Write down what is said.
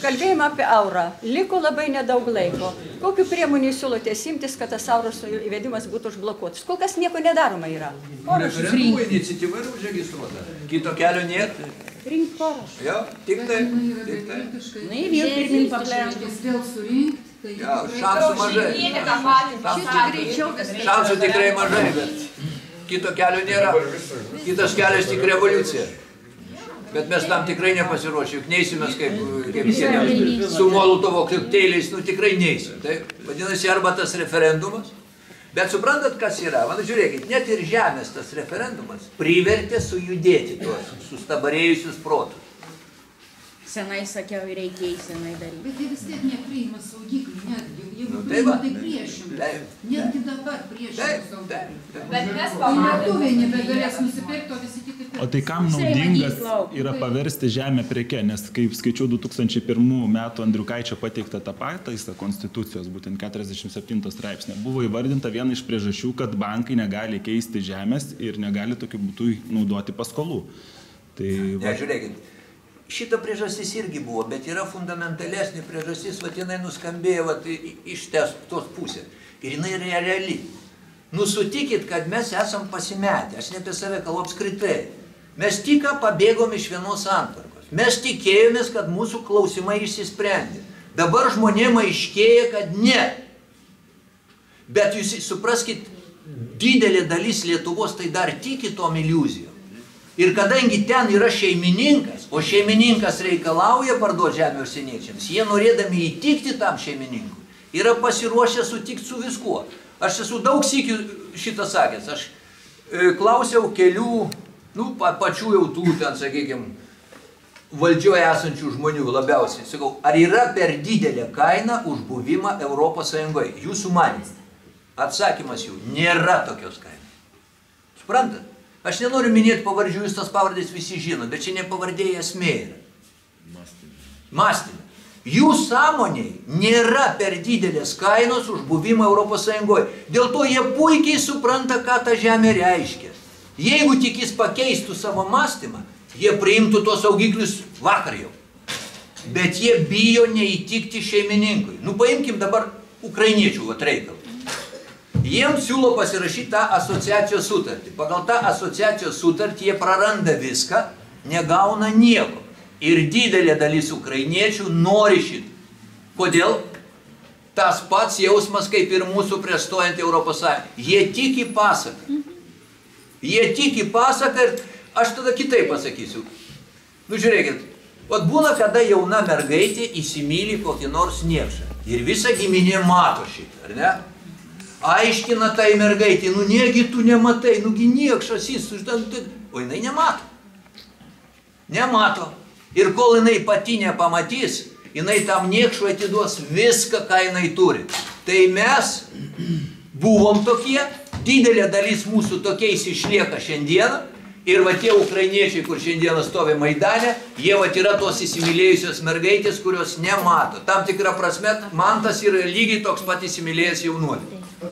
kalbėjome apie eurą. Liko labai nedaug laiko. Kokiu priemonių siūlote imtis, kad tas euros įvedimas būtų užblokuotas? Kol kas nieko nedaroma yra. Referendumo iniciatyva yra užregistruota. Kito kelio nėra. Rinkti parašus. Jo, tik tai. Na, ir vėl pirmin paplėsti. Šansų mažai. Šansų tikrai mažai, bet kito kelio nėra. Kitas kelias tik revoliucija. Bet mes tam tikrai nepasiruošę, juk neisimės kaip sėdėm su Molotovo kokteiliais, nu tikrai neisim. Tai vadinasi, arba tas referendumas, bet suprantat, kas yra? Man žiūrėkit, net ir žemės tas referendumas privertė sujudėti tuos sustabarėjusius protus. Senai sakiau, reikia senai daryti. Bet tai vis tiek nepriima saugiklių, netgi. Jeigu tai priima, tai priešimą. Netgi dabar priešimą saugiklių. Bet mes lietuviai nebegalės nusipirkti, o visi kiti pirks. O tai kam naudingas yra paversti žemę preke, nes kaip skaičiau 2001 metų Andriukaičio pateiktą tą pataisą Konstitucijos, būtent 47 straipsnė, buvo įvardinta viena iš priežasčių, kad bankai negali keisti žemės ir negali tokiu būdu naudoti paskolų. Tai Žiūrėkit. Šita priežastis irgi buvo, bet yra fundamentalesnė priežastis, jinai nuskambėjo iš tos pusės. Ir jinai yra reali. Nusutikit, kad mes esam pasimetę, aš ne apie save kalbu apskritai. Mes tik pabėgom iš vienos santvarkos. Mes tikėjomės, kad mūsų klausimai išsisprendė. Dabar žmonėm aiškėja, kad ne. Bet jūs supraskit, didelė dalis Lietuvos tai dar tiki tom iliuzijom. Ir kadangi ten yra šeimininkas, o šeimininkas reikalauja parduoti žemę užsieniečiams, jie norėdami įtikti tam šeimininkui, yra pasiruošę sutikti su viskuo. Aš esu daug sykių šitą sakęs, aš klausiau kelių, pačių jau tų, ten, sakykime, valdžioje esančių žmonių labiausiai. Sakau, ar yra per didelė kaina už buvimą Europos Sąjungoje? Jūsų manys. Atsakymas jų, nėra tokios kainos. Suprantat? Aš nenoriu minėti pavardžių, jūs tas pavardės visi žino, bet čia ne pavardėje esmė yra. Mąstymė. Jų sąmoniai nėra per didelės kainos už buvimą Europos Sąjungoje. Dėl to jie puikiai supranta, ką ta žemė reiškia. Jeigu tik jis pakeistų savo mąstymą, jie priimtų tos saugiklius vakar jau. Bet jie bijo neįtikti šeimininkui. Paimkim dabar ukrainiečių reikalą. Jiems siūlo pasirašyti tą asociacijos sutartį. Pagal tą asociacijos sutartį jie praranda viską, negauna nieko. Ir didelė dalis ukrainiečių nori šitą. Kodėl? Tas pats jausmas kaip ir mūsų prieš stojant į Europos Sąjungą. Jie tiki pasaką. Jie tiki pasaką ir aš tada kitaip pasakysiu. Žiūrėkit, būna, kada jauna mergaitė įsimyli kokį nors niekšą. Ir visa giminė mato šitą, ar ne? Aiškina tai mergaitė, negi tu nematai, nugi niekšas jis, o jinai nemato. Nemato. Ir kol jinai pati nepamatys, jinai tam niekšui atiduos viską, ką jinai turi. Tai mes buvom tokie, didelė dalis mūsų tokiais išlieka šiandieną, ir tie ukrainiečiai, kur šiandieną stovi Maidane, jie yra tos įsimylėjusios mergaitės, kurios nemato. Tam tikrą prasme, man tas yra lygiai toks pat įsimylėjęs jaunuolis.